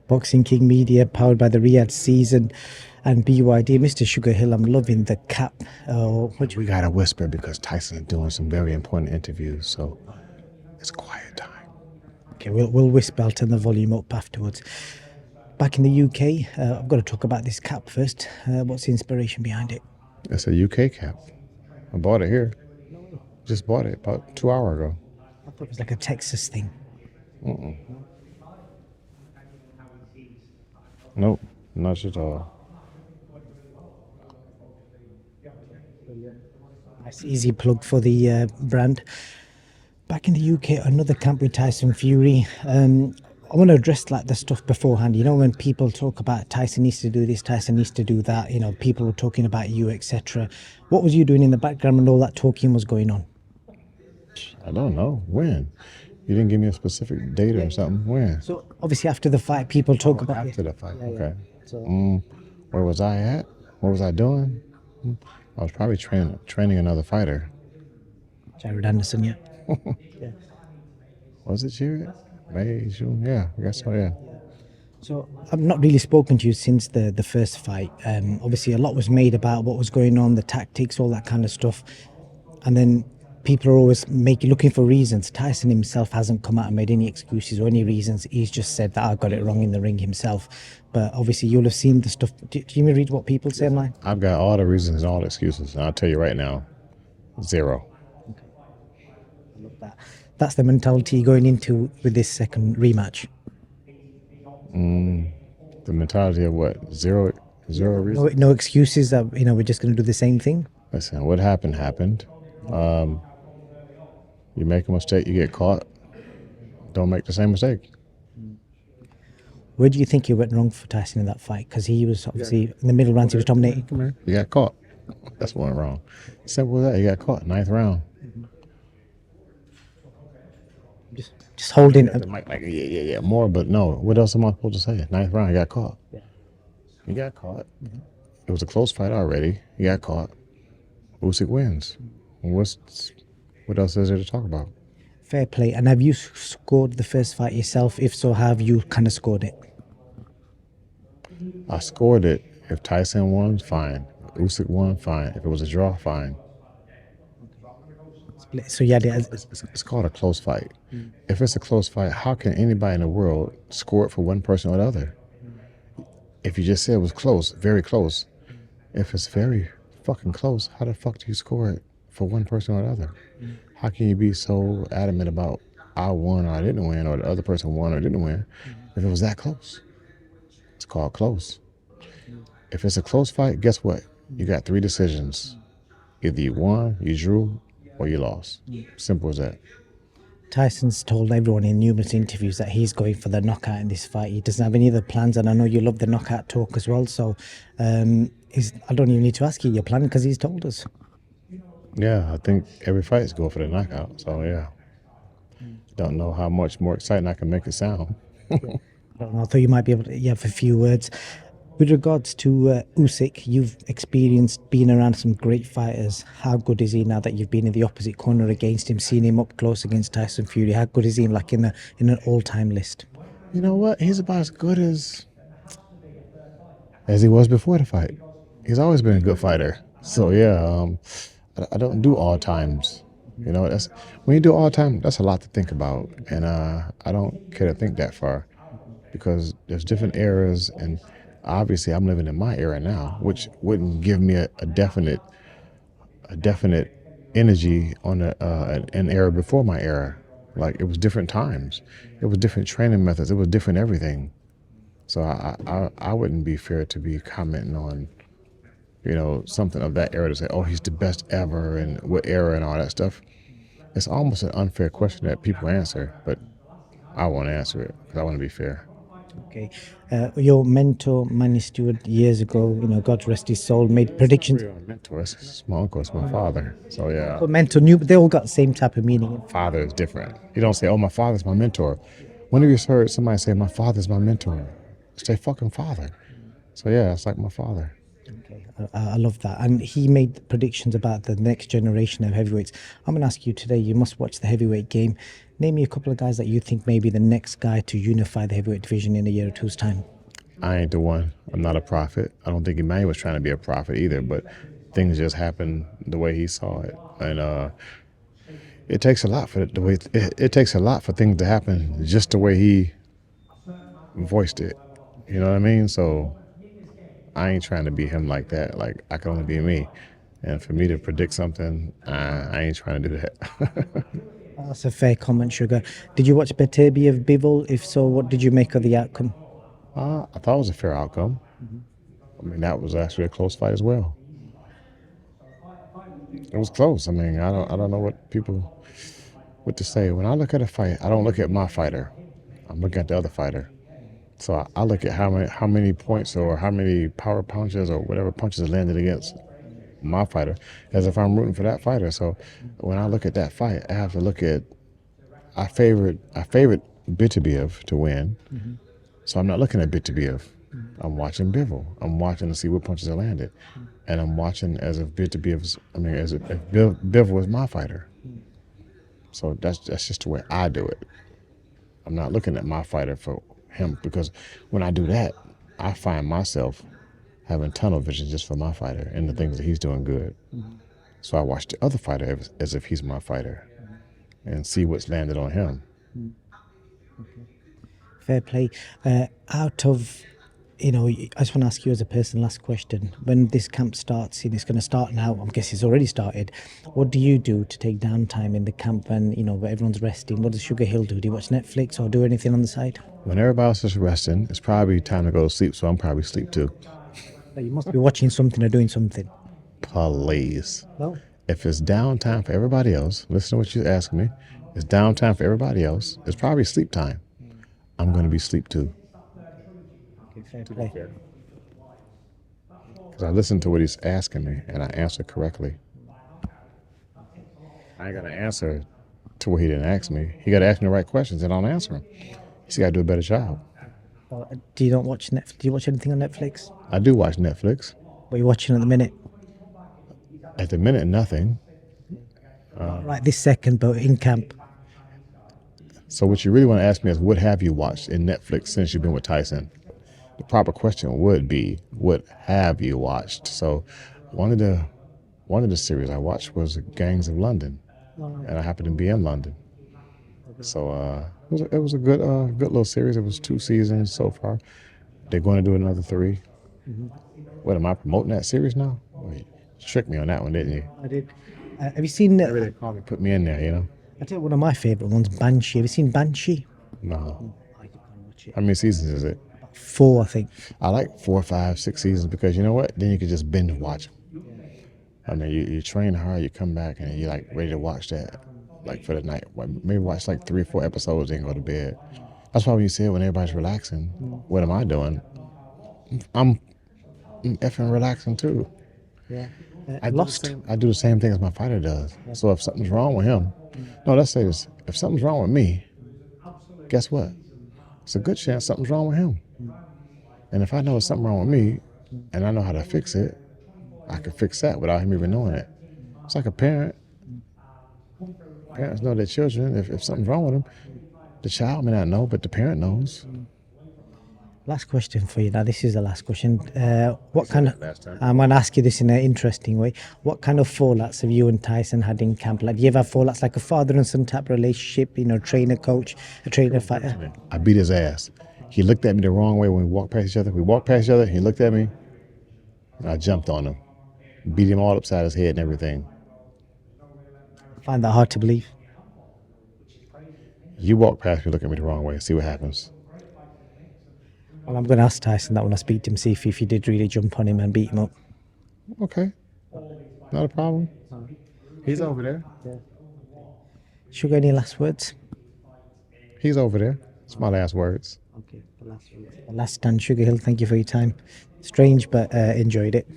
Boxing King Media, powered by the Riyadh Season and BYD. Mr. Sugar Hill, I'm loving the cap. We gotta whisper because Tyson's doing some very important interviews, so it's quiet time. Okay, we'll whisper. I'll turn the volume up afterwards. Back in the UK, I've got to talk about this cap first. What's the inspiration behind it? It's a UK cap. I bought it here. Just bought it about 2 hours ago. I thought it was like a Texas thing. Nope, not at all. Nice easy plug for the brand. Back in the UK, another camp with Tyson Fury. I want to address like the stuff beforehand. You know, when people talk about Tyson needs to do this, Tyson needs to do that. You know, people were talking about you, etc. What was you doing in the background when all that talking was going on? I don't know. When? You didn't give me a specific date or something. When? So obviously after the fight, people talk about After the fight. Yeah, yeah. Okay. So Where was I at? What was I doing? I was probably training another fighter. Jared Anderson, yeah. Was it Jared? May, June? Yeah, I guess so, yeah. So I've not really spoken to you since the first fight. Obviously, a lot was made about what was going on, the tactics, all that kind of stuff, and then people are always looking for reasons. Tyson himself hasn't come out and made any excuses or any reasons. He's just said that I got it wrong in the ring himself. But obviously, you'll have seen the stuff. Do you read what people say online? I've got all the reasons and all the excuses, and I'll tell you right now, zero. I love that. That's the mentality going into with this second rematch. The mentality of what? Zero reasons? No excuses that we're just going to do the same thing. Listen, what happened. You make a mistake, you get caught. Don't make the same mistake. Where do you think he went wrong for Tyson in that fight? Because he was obviously in the middle rounds, he was dominating. Come here. You got caught. That's what went wrong. Simple as that. You got caught. 9th round. Just holding. Yeah. More, but no. What else am I supposed to say? 9th round, you got caught. Yeah. You got caught. It was a close fight already. You got caught. Usyk wins. What else is there to talk about? Fair play. And have you scored the first fight yourself? If so, have you kind of scored it? I scored it. If Tyson won, fine. If Usyk won, fine. If it was a draw, fine. So yeah, It's called a close fight. If it's a close fight, how can anybody in the world score it for one person or the other? If you just said it was close, very close. If it's very fucking close, how the fuck do you score it for one person or the other? How can you be so adamant about I won or I didn't win, or the other person won or didn't win, if it was that close? It's called close. If it's a close fight, guess what? You got 3 decisions. Either you won, you drew, or you lost. Simple as that. Tyson's told everyone in numerous interviews that he's going for the knockout in this fight. He doesn't have any other plans, and I know you love the knockout talk as well. So I don't even need to ask you your plan because he's told us. Yeah, I think every fight is going for the knockout. So yeah, don't know how much more exciting I can make it sound. I don't know. I thought you might be able to have a few words. With regards to Usyk, you've experienced being around some great fighters. How good is he now that you've been in the opposite corner against him, seen him up close against Tyson Fury? How good is he like in an all-time list? You know what? He's about as good as he was before the fight. He's always been a good fighter. So yeah, I don't do all times. You know, that's when you do all time. That's a lot to think about, and I don't care to think that far because there's different eras, and obviously I'm living in my era now, which wouldn't give me a definite energy on an era before my era. Like it was different times, it was different training methods, it was different everything. So I wouldn't be fair to be commenting on something of that era to say, oh, he's the best ever and what era and all that stuff. It's almost an unfair question that people answer, but I won't answer it because I want to be fair. Okay. Your mentor, Manny Stewart, years ago, God rest his soul, made predictions. Mentor, it's my uncle, it's my father. So yeah. But mentor, they all got the same type of meaning. Father is different. You don't say, oh, my father's my mentor. When have you heard somebody say, my father's my mentor? Say fucking father. So yeah, it's like my father. Okay, I love that. And he made predictions about the next generation of heavyweights. I'm going to ask you today, you must watch the heavyweight game. Name me a couple of guys that you think may be the next guy to unify the heavyweight division in a year or two's time. I ain't the one. I'm not a prophet. I don't think Emmanuel was trying to be a prophet either, but things just happened the way he saw it. And it takes a lot for the way it takes a lot for things to happen just the way he voiced it. You know what I mean? So I ain't trying to be him like that. Like I can only be me. And for me to predict something, I ain't trying to do that. That's a fair comment, Sugar. Did you watch Beterbiev of Bivol? If so, what did you make of the outcome? I thought it was a fair outcome. I mean, that was actually a close fight as well. It was close. I mean, I don't know what to say. When I look at a fight, I don't look at my fighter. I'm looking at the other fighter. So I look at how many points or how many power punches or whatever punches landed against my fighter, as if I'm rooting for that fighter. So when I look at that fight, I have to look at I favored Beterbiev to win. So I'm not looking at Beterbiev. I'm watching Bivol. I'm watching to see what punches are landed, and I'm watching as if as if Bivol was my fighter. So that's just the way I do it. I'm not looking at my fighter for him, because when I do that, I find myself having tunnel vision just for my fighter and the things that he's doing good. So I watch the other fighter as if he's my fighter and see what's landed on him. Fair play. Out of, I just want to ask you as a person, last question. When this camp starts, it's going to start now, I guess it's already started. What do you do to take downtime in the camp when, where everyone's resting? What does Sugar Hill do? Do you watch Netflix or do anything on the side? When everybody else is resting, it's probably time to go to sleep, so I'm probably asleep too. You must be watching something or doing something. Please. No. If it's downtime for everybody else, listen to what you're asking me. It's downtime for everybody else. It's probably sleep time. I'm going to be asleep too. Fair play. Because I listen to what he's asking me and I answer correctly. I ain't got to answer to what he didn't ask me. He got to ask me the right questions and I'll answer him. He's got to do a better job. Do you not watch Netflix? Do you watch anything on Netflix? I do watch Netflix. What are you watching at the minute? At the minute, nothing. Right this second, but in camp. So what you really want to ask me is, what have you watched in Netflix since you've been with Tyson? The proper question would be, what have you watched? So one of the series I watched was Gangs of London, and I happened to be in London. So it was a good little series. It was 2 seasons so far. They're going to do another 3. What, am I promoting that series now? Wait, you tricked me on that one, didn't you? I did. Have you seen? Maybe they probably put me in there, I tell you, one of my favourite ones, Banshee. Have you seen Banshee? No. How many seasons is it? 4, I think. I like 4, 5, 6 seasons because you know what? Then you can just binge watch them. I mean, you train hard, you come back, and you're like ready to watch that, like for the night. Maybe watch like 3 or 4 episodes, then go to bed. That's why when you say it, when everybody's relaxing, what am I doing? I'm effing relaxing too. Yeah. I Lost. do the same thing as my fighter does. So if something's wrong with him, no, let's say this: if something's wrong with me, guess what? It's a good chance something's wrong with him. And if I know there's something wrong with me, and I know how to fix it, I can fix that without him even knowing it. It's like a parent. Parents know their children. If something's wrong with them, the child may not know, but the parent knows. Last question for you. Now, this is the last question. What kind of? I'm going to ask you this in an interesting way. What kind of fallouts have you and Tyson had in camp? Like, do you ever have fallouts like a father and son type relationship? Trainer coach, a trainer fighter. I beat his ass. He looked at me the wrong way when we walked past each other. We walked past each other. He looked at me, and I jumped on him, beat him all upside his head and everything. I find that hard to believe. You walk past me, look at me the wrong way. See what happens. Well, I'm going to ask Tyson that when I speak to him, see if he did really jump on him and beat him up. Okay, not a problem. He's over there. Sugar, any last words? He's over there. It's my last words. Okay, the last stand, Sugar Hill. Thank you for your time. Strange, but enjoyed it.